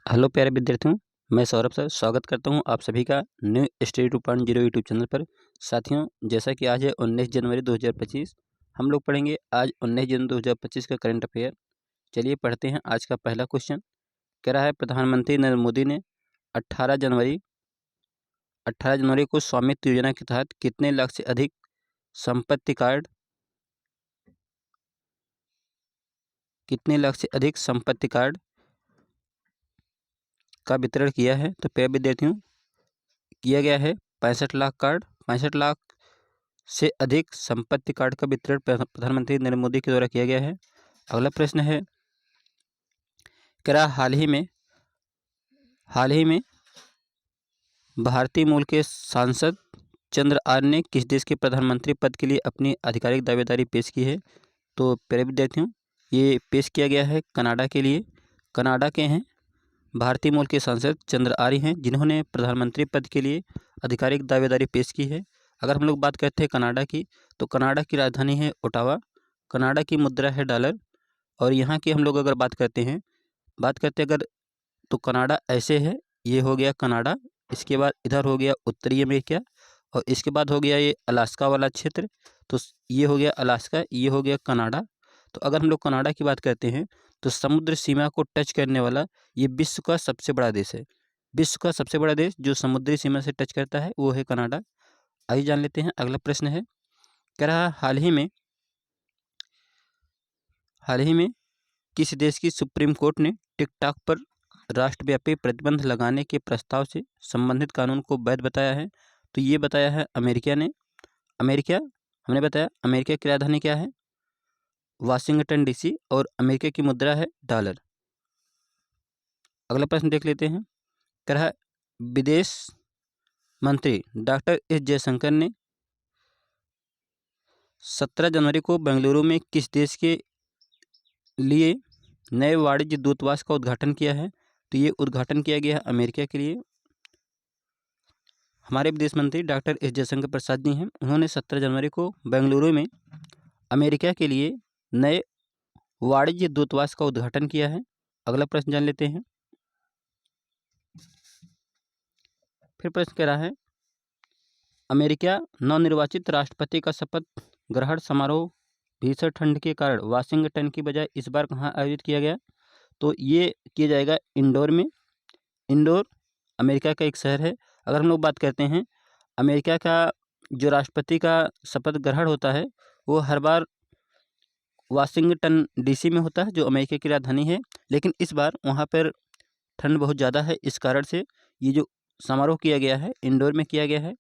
Hello प्यारे विद्यार्थियों, मैं सौरभ सर स्वागत करता हूं आप सभी का न्यू स्टडी 2.0 यूट्यूब चैनल पर। साथियों, जैसा कि आज है 19 जनवरी 2025, हम लोग पढ़ेंगे आज 19 जनवरी 2025 का करंट अफेयर। चलिए पढ़ते हैं आज का पहला क्वेश्चन। कह रहा है प्रधानमंत्री नरेंद्र मोदी ने 18 जनवरी को स्वामित्व योजना के तहत कितने लाख से अधिक संपत्ति कार्ड का वितरण किया है। तो प्यारे विद्यार्थियों, किया गया है 65 लाख कार्ड। 65 लाख से अधिक संपत्ति कार्ड का वितरण प्रधानमंत्री नरेंद्र मोदी के द्वारा किया गया है। अगला प्रश्न है, क्या हाल ही में भारतीय मूल के सांसद चंद्र आर्य ने किस देश के प्रधानमंत्री पद के लिए अपनी आधिकारिक दावेदारी पेश की है? तो प्यारे विद्यार्थियों, ये पेश किया गया है कनाडा के लिए। कनाडा के हैं भारतीय मूल के सांसद चंद्र आर्य हैं, जिन्होंने प्रधानमंत्री पद के लिए आधिकारिक दावेदारी पेश की है। अगर हम लोग बात करते हैं कनाडा की, तो कनाडा की राजधानी है ओटावा। कनाडा की मुद्रा है डॉलर। और यहाँ की हम लोग अगर बात करते हैं अगर, तो कनाडा ऐसे है, ये हो गया कनाडा, इसके बाद इधर हो गया उत्तरी अमेरिका, और इसके बाद हो गया ये अलास्का वाला क्षेत्र। तो ये हो गया अलास्का, ये हो गया कनाडा। तो अगर हम लोग कनाडा की बात करते हैं, तो समुद्र सीमा को टच करने वाला ये विश्व का सबसे बड़ा देश है। विश्व का सबसे बड़ा देश जो समुद्री सीमा से टच करता है वो है कनाडा। आइए जान लेते हैं। अगला प्रश्न है, कह रहा हाल ही में किस देश की सुप्रीम कोर्ट ने टिकटॉक पर राष्ट्रव्यापी प्रतिबंध लगाने के प्रस्ताव से संबंधित कानून को वैध बताया है? तो ये बताया है अमेरिका ने। हमने बताया अमेरिका की राजधानी क्या है? वाशिंगटन डीसी, और अमेरिका की मुद्रा है डॉलर। अगला प्रश्न देख लेते हैं। कह रहा है विदेश मंत्री डॉक्टर एस जयशंकर ने 17 जनवरी को बेंगलुरु में किस देश के लिए नए वाणिज्य दूतावास का उद्घाटन किया है? तो ये उद्घाटन किया गया है अमेरिका के लिए। हमारे विदेश मंत्री डॉक्टर एस जयशंकर प्रसाद जी हैं, उन्होंने 17 जनवरी को बेंगलुरु में अमेरिका के लिए नए वाणिज्य दूतावास का उद्घाटन किया है। अगला प्रश्न जान लेते हैं। फिर प्रश्न कह रहा है, अमेरिका नवनिर्वाचित राष्ट्रपति का शपथ ग्रहण समारोह भीषण ठंड के कारण वाशिंगटन की बजाय इस बार कहाँ आयोजित किया गया? तो ये किया जाएगा इंडोर में। इंडोर अमेरिका का एक शहर है। अगर हम लोग बात करते हैं, अमेरिका का जो राष्ट्रपति का शपथ ग्रहण होता है वो हर बार वाशिंगटन डीसी में होता है, जो अमेरिका की राजधानी है। लेकिन इस बार वहाँ पर ठंड बहुत ज़्यादा है, इस कारण से ये जो समारोह किया गया है इंडोर में किया गया है।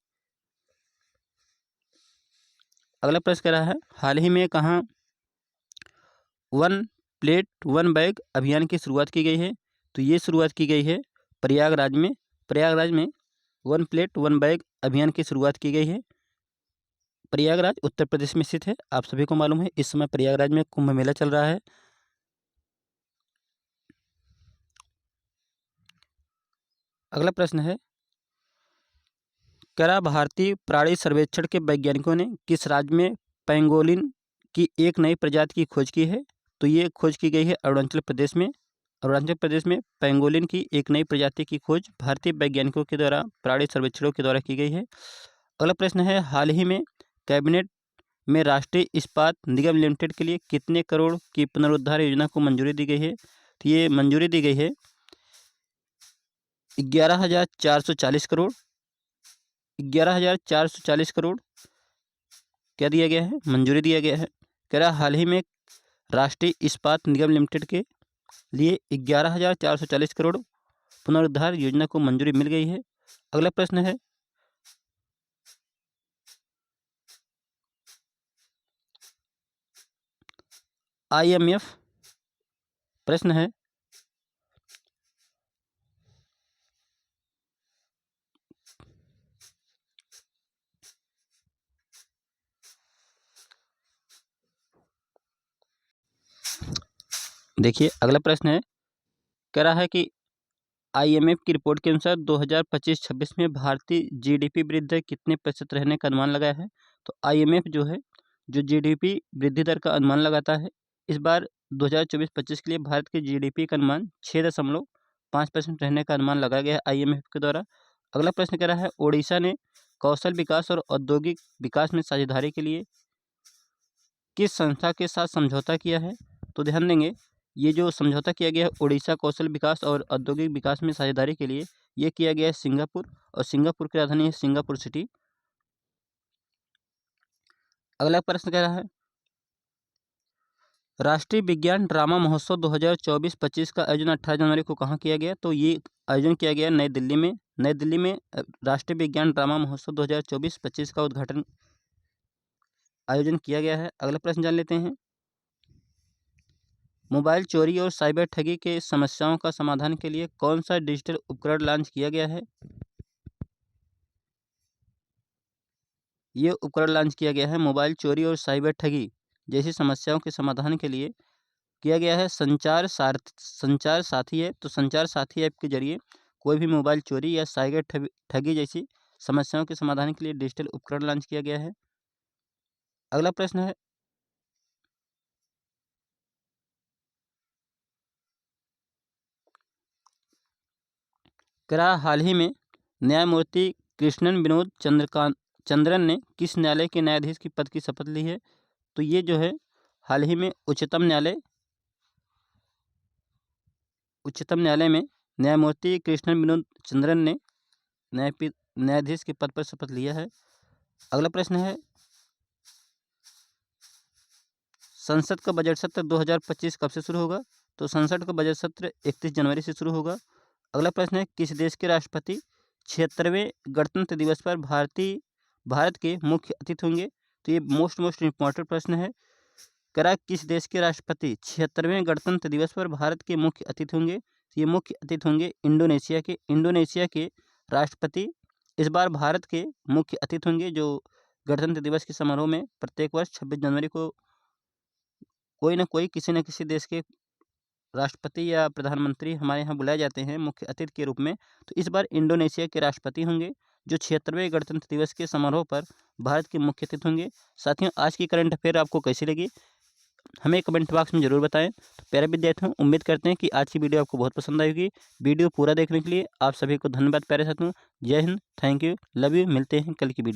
अगला प्रश्न कह रहा है, हाल ही में कहाँ वन प्लेट वन बैग अभियान की शुरुआत की गई है? तो ये शुरुआत की गई है प्रयागराज में। प्रयागराज में वन प्लेट वन बैग अभियान की शुरुआत की गई है। प्रयागराज उत्तर प्रदेश में स्थित है। आप सभी को मालूम है इस समय प्रयागराज में कुंभ मेला चल रहा है। अगला प्रश्न है, करा भारतीय प्राणी सर्वेक्षण के वैज्ञानिकों ने किस राज्य में पेंगोलिन की एक नई प्रजाति की खोज की है? तो ये खोज की गई है अरुणाचल प्रदेश में। अरुणाचल प्रदेश में पेंगोलिन की एक नई प्रजाति की खोज भारतीय वैज्ञानिकों के द्वारा प्राणी सर्वेक्षणों के द्वारा की गई है। अगला प्रश्न है, हाल ही में कैबिनेट में राष्ट्रीय इस्पात निगम लिमिटेड के लिए कितने करोड़ की पुनरुद्धार योजना को मंजूरी दी गई है? तो ये मंजूरी दी गई है 11,440 करोड़। 11,440 करोड़ क्या दिया गया है? मंजूरी दिया गया है। कह रहा हाल ही में राष्ट्रीय इस्पात निगम लिमिटेड के लिए 11,440 करोड़ पुनरुद्धार योजना को मंजूरी मिल गई है। अगला प्रश्न है, IMF प्रश्न है, देखिए अगला प्रश्न है, कह रहा है कि IMF की रिपोर्ट के अनुसार 2025-26 में भारतीय GDP वृद्धि दर कितने प्रतिशत रहने का अनुमान लगाया है? तो IMF जो है, जो GDP वृद्धि दर का अनुमान लगाता है, इस बार 2024-25 के लिए भारत के GDP का अनुमान 6.5 5% रहने का अनुमान लगाया गया है IMF के द्वारा। अगला प्रश्न कह रहा है ओडिशा ने कौशल विकास और औद्योगिक विकास में साझेदारी के लिए किस संस्था के साथ समझौता किया है? तो ध्यान देंगे, ये जो समझौता किया गया है ओडिशा कौशल विकास और औद्योगिक विकास में साझेदारी के लिए, ये किया गया है सिंगापुर, और सिंगापुर की राजधानी है सिंगापुर सिटी। अगला प्रश्न कह रहा है राष्ट्रीय विज्ञान ड्रामा महोत्सव 2024-25 का आयोजन 18 जनवरी को कहाँ किया गया? तो ये आयोजन किया गया नई दिल्ली में। नई दिल्ली में राष्ट्रीय विज्ञान ड्रामा महोत्सव 2024-25 का आयोजन किया गया है। अगला प्रश्न जान लेते हैं मोबाइल चोरी और साइबर ठगी के समस्याओं का समाधान के लिए कौन सा डिजिटल उपकरण लॉन्च किया गया है? ये उपकरण लॉन्च किया गया है मोबाइल चोरी और साइबर ठगी जैसी समस्याओं के समाधान के लिए किया गया है संचार साथी ऐप। तो संचार साथी ऐप के जरिए कोई भी मोबाइल चोरी या साइबर ठगी जैसी समस्याओं के समाधान के लिए डिजिटल उपकरण लॉन्च किया गया है। अगला प्रश्न है क्या हाल ही में न्यायमूर्ति कृष्णन विनोद चंद्रन ने किस न्यायालय के न्यायाधीश की पद की शपथ ली है? तो ये जो है हाल ही में उच्चतम न्यायालय में न्यायमूर्ति कृष्णन विनोद चंद्रन ने न्यायाधीश के पद पर शपथ लिया है। अगला प्रश्न है संसद का बजट सत्र 2025 कब से शुरू होगा? तो संसद का बजट सत्र 31 जनवरी से शुरू होगा। अगला प्रश्न है किस देश के राष्ट्रपति 76वें गणतंत्र दिवस पर भारत के मुख्य अतिथि होंगे? तो ये मोस्ट इम्पॉर्टेंट प्रश्न है। करा किस देश के राष्ट्रपति 76वें गणतंत्र दिवस पर भारत के मुख्य अतिथि होंगे? तो ये मुख्य अतिथि होंगे इंडोनेशिया के राष्ट्रपति इस बार भारत के मुख्य अतिथि होंगे, जो गणतंत्र दिवस के समारोह में प्रत्येक वर्ष 26 जनवरी को कोई ना कोई किसी न किसी देश के राष्ट्रपति या प्रधानमंत्री हमारे यहाँ बुलाए जाते हैं मुख्य अतिथि के रूप में। तो इस बार इंडोनेशिया के राष्ट्रपति होंगे जो 76वें गणतंत्र दिवस के समारोह पर भारत के मुख्य अतिथि होंगे। साथियों, आज की करंट अफेयर आपको कैसी लगी हमें कमेंट बॉक्स में ज़रूर बताएं। तो प्यारे विद्यार्थियों, उम्मीद करते हैं कि आज की वीडियो आपको बहुत पसंद आएगी। वीडियो पूरा देखने के लिए आप सभी को धन्यवाद प्यारे साथियों। जय Hind, thank you, love you. मिलते हैं कल की वीडियो।